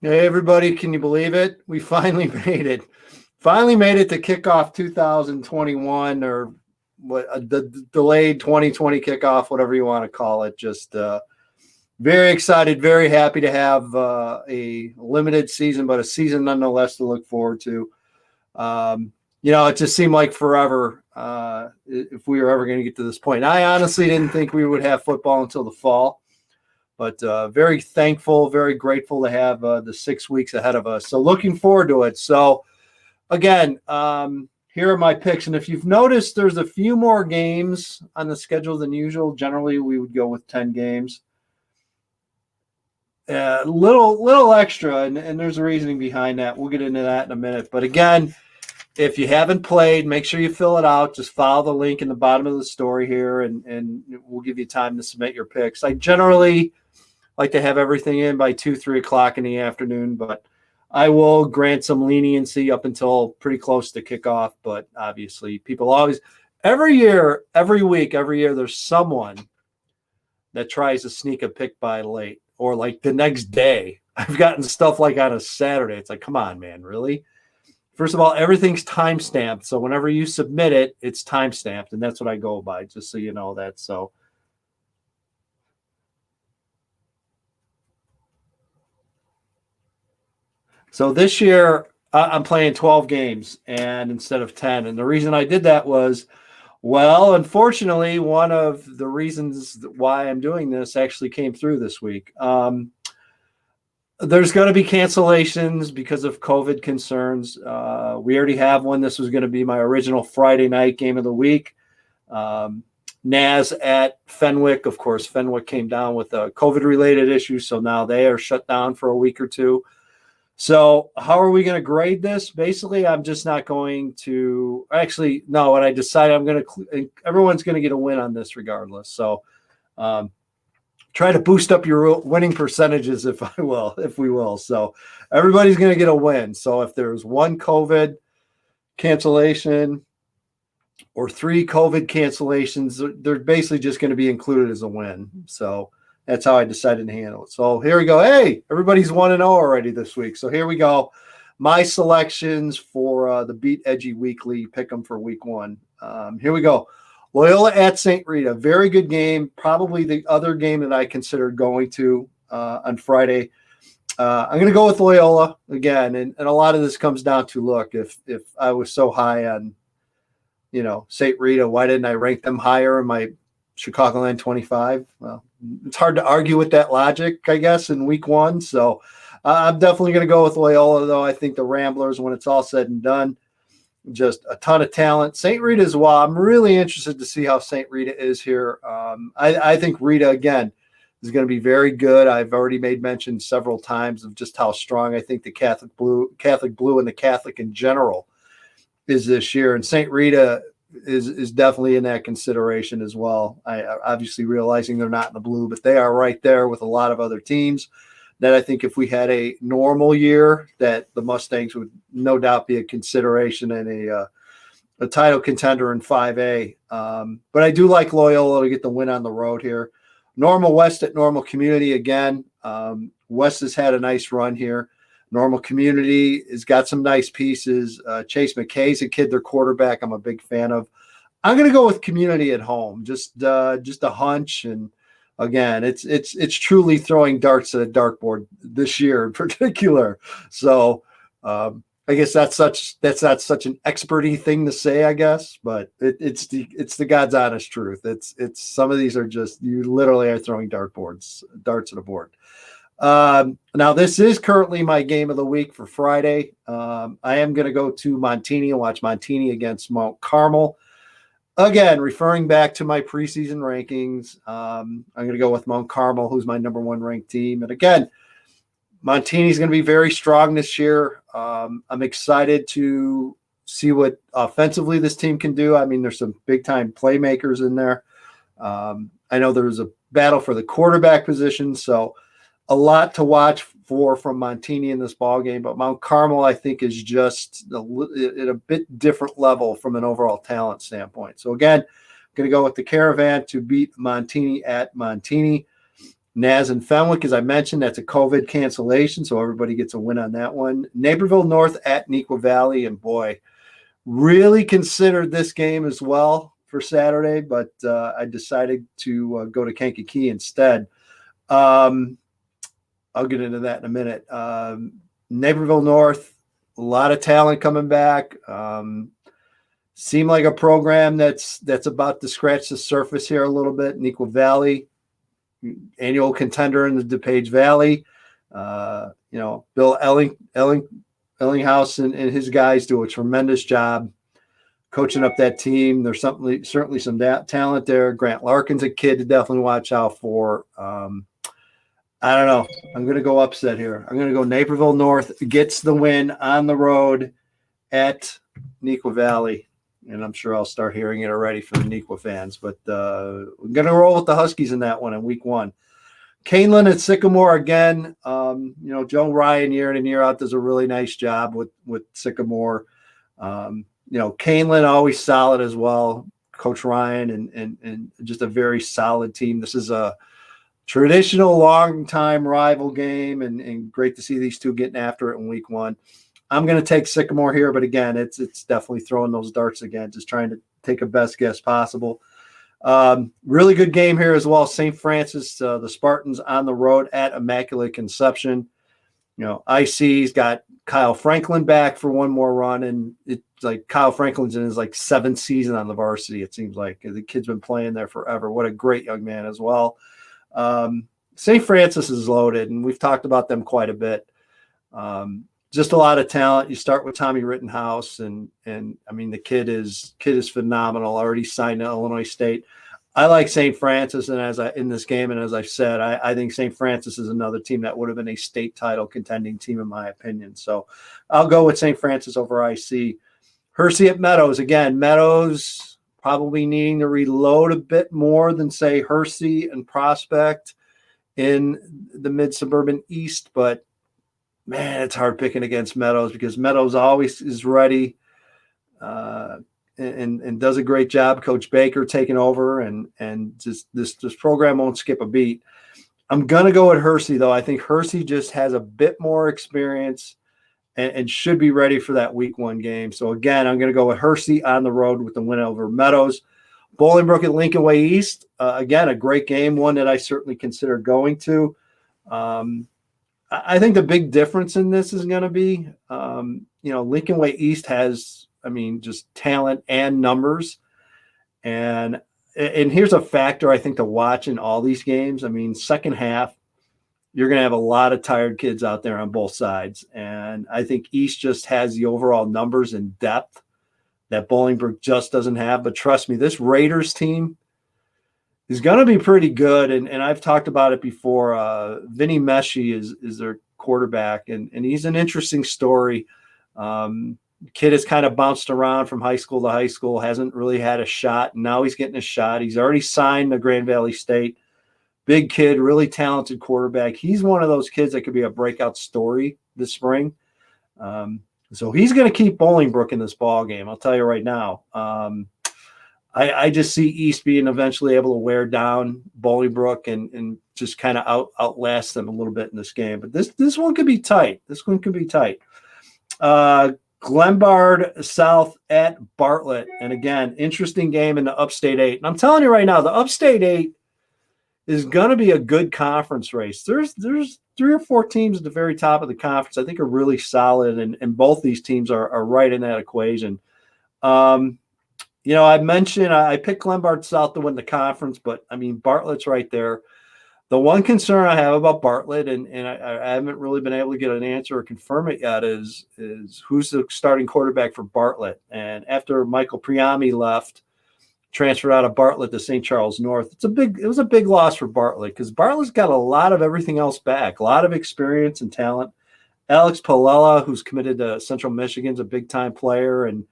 Hey, everybody, can you believe it? We finally made it. Finally made it to kickoff 2021 or the delayed 2020 kickoff, whatever you want to call it. Just very excited, very happy to have a limited season, but a season nonetheless to look forward to. It just seemed like forever if we were ever going to get to this point. I honestly didn't think we would have football until the fall. But very thankful, very grateful to have the 6 weeks ahead of us. So looking forward to it. So again, here are my picks. And if you've noticed, there's a few more games on the schedule than usual. Generally, we would go with 10 games. Little extra, and there's a reasoning behind that. We'll get into that in a minute. But again, if you haven't played, make sure you fill it out. Just follow the link in the bottom of the story here, and we'll give you time to submit your picks. I generally like to have everything in by 2-3 o'clock in the afternoon, but I will grant some leniency up until pretty close to kickoff. But obviously, people always, every year, there's someone that tries to sneak a pick by late or like the next day. I've gotten stuff like on a Saturday. It's like, come on, man, really? First of all, everything's time stamped. So whenever you submit it, it's time stamped. And that's what I go by, just so you know that. So this year I'm playing 12 games and instead of 10. And the reason I did that was, well, unfortunately, one of the reasons why I'm doing this actually came through this week. There's going to be cancellations because of COVID concerns. We already have one. This was going to be my original Friday night game of the week. NAS at Fenwick. Of course, Fenwick came down with a COVID-related issue, so now they are shut down for a week or two. So how are we going to grade this? Basically, I'm just not going to – actually, no, what I decided I'm going to – everyone's going to get a win on this regardless. So try to boost up your winning percentages if we will. So everybody's going to get a win. So if there's one COVID cancellation or 3 COVID cancellations, they're basically just going to be included as a win. So that's how I decided to handle it. So here we go. Hey, everybody's 1-0 already this week. So here we go. My selections for the Beat EDGY Weekly. Pick them for week 1. Here we go. Loyola at St. Rita. Very good game. Probably the other game that I considered going to on Friday. I'm going to go with Loyola again. And a lot of this comes down to, look, if I was so high on, St. Rita, why didn't I rank them higher in my Chicagoland 25? Well, it's hard to argue with that logic, I guess, in week 1. So I'm definitely going to go with Loyola, though. I think the Ramblers, when it's all said and done, just a ton of talent. St. Rita as well. I'm really interested to see how St. Rita is here. I think Rita, again, is going to be very good. I've already made mention several times of just how strong I think the Catholic Blue and the Catholic in general is this year. And St. Rita is definitely in that consideration as well. I obviously realizing they're not in the blue, but they are right there with a lot of other teams that I think if we had a normal year, that the Mustangs would no doubt be a consideration and a title contender in 5A. But I do like Loyola to get the win on the road here. Normal West at Normal Community again. West has had a nice run here. Normal Community has got some nice pieces. Chase McKay's a kid, their quarterback, I'm a big fan of. I'm going to go with Community at home. Just a hunch, and again, it's truly throwing darts at a dartboard this year in particular. So I guess that's not such an experty thing to say, I guess, but it's the God's honest truth. It's some of these are just, you literally are throwing darts at a board. Now this is currently my game of the week for Friday. I am going to go to Montini and watch Montini against Mount Carmel. Again, referring back to my preseason rankings, I'm going to go with Mount Carmel, who's my number 1 ranked team. And again, Montini's going to be very strong this year. I'm excited to see what offensively this team can do. I mean, there's some big-time playmakers in there. I know there's a battle for the quarterback position, so a lot to watch for from Montini in this ball game. But Mount Carmel, I think, is just at a bit different level from an overall talent standpoint. So again, I'm going to go with the Caravan to beat Montini at Montini. Naz and Fenwick, as I mentioned, that's a COVID cancellation, so everybody gets a win on that one. Naperville North at Neuqua Valley, and boy, really considered this game as well for Saturday, but I decided to go to Kankakee instead. I'll get into that in a minute. Naperville North, a lot of talent coming back. Seem like a program that's about to scratch the surface here a little bit. Neuqua Valley, annual contender in the DuPage Valley. Bill Ellinghouse and his guys do a tremendous job coaching up that team. There's certainly some talent there. Grant Larkin's a kid to definitely watch out for. I don't know. I'm going to go upset here. I'm going to go Naperville North gets the win on the road at Neuqua Valley. And I'm sure I'll start hearing it already from the Neuqua fans. But we're going to roll with the Huskies in that one in week 1. Canelan at Sycamore again. Joe Ryan year in and year out does a really nice job with Sycamore. Canelan always solid as well. Coach Ryan and just a very solid team. This is a traditional long-time rival game, and great to see these two getting after it in week 1. I'm going to take Sycamore here, but again, it's definitely throwing those darts again, just trying to take a best guess possible. Really good game here as well. St. Francis, the Spartans on the road at Immaculate Conception. IC's got Kyle Franklin back for one more run, and it's like Kyle Franklin's in his 7th season on the varsity. It seems like the kid's been playing there forever. What a great young man as well. St. Francis is loaded, and we've talked about them quite a bit. Just a lot of talent. You start with Tommy Rittenhouse, and I mean the kid is phenomenal. Already signed to Illinois State. I like St. Francis, and in this game, and as I've said, I think St. Francis is another team that would have been a state title contending team in my opinion. So I'll go with St. Francis over IC. Hersey at Meadows again. Meadows probably needing to reload a bit more than say Hersey and Prospect in the mid-suburban East, but man, it's hard picking against Meadows because Meadows always is ready and does a great job. Coach Baker taking over, and just this program won't skip a beat. I'm going to go with Hersey, though. I think Hersey just has a bit more experience and should be ready for that week 1 game. So, again, I'm going to go with Hersey on the road with the win over Meadows. Bolingbrook at Lincoln Way East, again, a great game, one that I certainly consider going to. I think the big difference in this is going to be, Lincoln Way East has, just talent and numbers. And here's a factor I think to watch in all these games. Second half, you're going to have a lot of tired kids out there on both sides. And I think East just has the overall numbers and depth that Bolingbrook just doesn't have. But trust me, this Raiders team is going to be pretty good. And I've talked about it before. Vinny Messi is their quarterback, and he's an interesting story. Kid has kind of bounced around from high school to high school, hasn't really had a shot. And now he's getting a shot. He's already signed to Grand Valley State. Big kid, really talented quarterback. He's one of those kids that could be a breakout story this spring. So he's going to keep Bolingbrook in this ball game. I'll tell you right now. I just see East being eventually able to wear down Bolingbrook and just kind of outlast them a little bit in this game. But this one could be tight. This one could be tight. Glenbard South at Bartlett. And again, interesting game in the Upstate 8. And I'm telling you right now, the Upstate 8 is going to be a good conference race. There's 3 or 4 teams at the very top of the conference I think are really solid, and both these teams are right in that equation. I mentioned I picked Glenbard South to win the conference, but Bartlett's right there. The one concern I have about Bartlett, and I haven't really been able to get an answer or confirm it yet, is who's the starting quarterback for Bartlett. And after Michael Priami left, transferred out of Bartlett to St. Charles North, it was a big loss for Bartlett because Bartlett's got a lot of everything else back, a lot of experience and talent. Alex Palella, who's committed to Central Michigan's a big-time player, and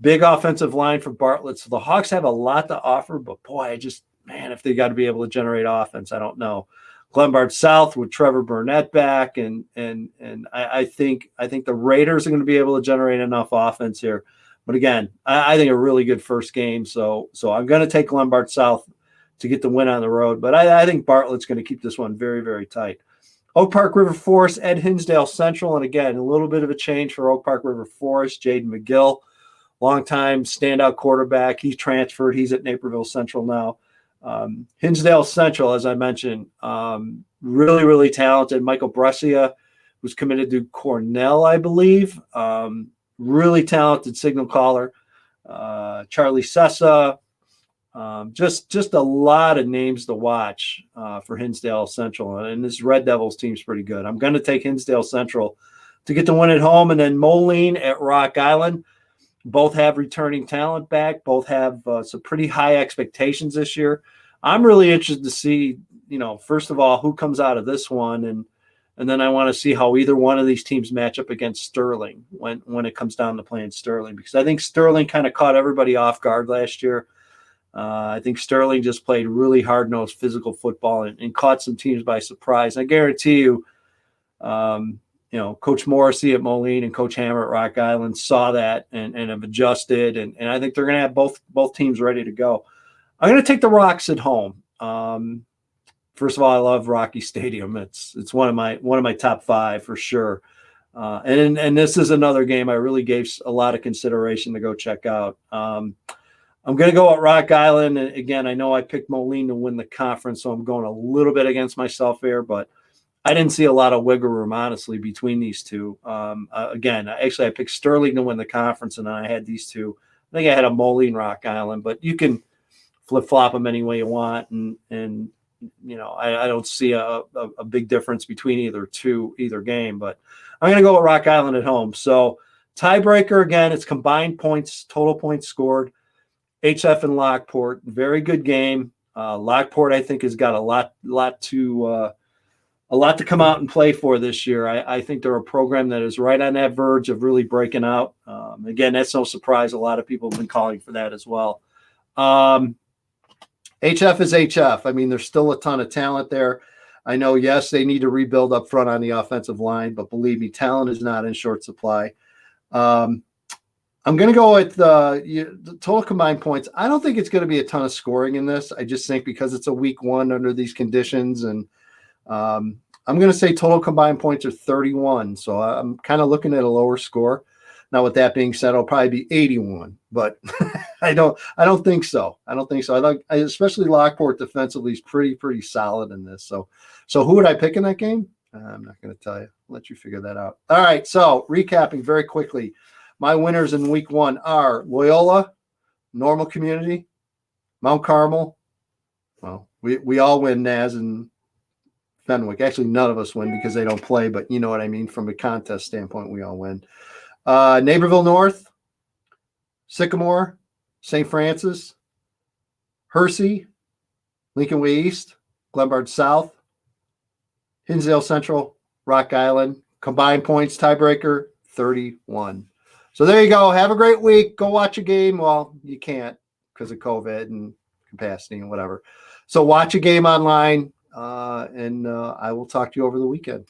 big offensive line for Bartlett. So the Hawks have a lot to offer, but boy, if they got to be able to generate offense, I don't know. Glenbard South with Trevor Burnett back, and I think the Raiders are going to be able to generate enough offense here. But again, I think a really good first game. So I'm going to take Glenbard South to get the win on the road. But I think Bartlett's going to keep this one very, very tight. Oak Park River Forest at Hinsdale Central. And again, a little bit of a change for Oak Park River Forest. Jaden McGill, longtime standout quarterback. He's transferred. He's at Naperville Central now. Hinsdale Central, as I mentioned, really, really talented. Michael Brescia was committed to Cornell, I believe. Really talented signal caller. Charlie Sessa. Just a lot of names to watch for Hinsdale Central. And this Red Devils team's pretty good. I'm going to take Hinsdale Central to get the win at home. And then Moline at Rock Island. Both have returning talent back. Both have some pretty high expectations this year. I'm really interested to see, first of all, who comes out of this one. And then I want to see how either one of these teams match up against Sterling when it comes down to playing Sterling. Because I think Sterling kind of caught everybody off guard last year. I think Sterling just played really hard-nosed physical football and caught some teams by surprise. And I guarantee you, Coach Morrissey at Moline and Coach Hammer at Rock Island saw that and have adjusted. And I think they're going to have both teams ready to go. I'm going to take the Rocks at home. First of all, I love Rocky Stadium. It's one of my top 5 for sure. And this is another game I really gave a lot of consideration to go check out. I'm going to go at Rock Island. And again, I know I picked Moline to win the conference, so I'm going a little bit against myself here, but I didn't see a lot of wiggle room, honestly, between these two. Again, I picked Sterling to win the conference, and then I had these two. I think I had a Moline Rock Island, but you can flip-flop them any way you want. And I don't see a big difference between either game, but I'm going to go with Rock Island at home. So tiebreaker, again, it's combined points, total points scored. HF and Lockport, very good game. Lockport, I think, has got a lot to come out and play for this year. I think they're a program that is right on that verge of really breaking out. Again, that's no surprise. A lot of people have been calling for that as well. HF is HF. I mean, there's still a ton of talent there. I know, yes, they need to rebuild up front on the offensive line, but believe me, talent is not in short supply. I'm going to go with the total combined points. I don't think it's going to be a ton of scoring in this. I just think because it's a week 1 under these conditions, and I'm going to say total combined points are 31. So I'm kind of looking at a lower score. Now, with that being said, it'll probably be 81, but I don't think so. I like, especially Lockport defensively is pretty solid in this. So who would I pick in that game? I'm not going to tell you. I'll let you figure that out. All right. So recapping very quickly. My winners in week 1 are Loyola, Normal Community, Mount Carmel. Well, we all win, Naz and Fenwick. Actually, none of us win because they don't play, but you know what I mean. From a contest standpoint, we all win. Naperville North, Sycamore, St. Francis, Hersey, Lincoln Way East, Glenbard South, Hinsdale Central, Rock Island. Combined points, tiebreaker, 31. So there you go. Have a great week. Go watch a game. Well, you can't because of COVID and capacity and whatever. So watch a game online, and I will talk to you over the weekend.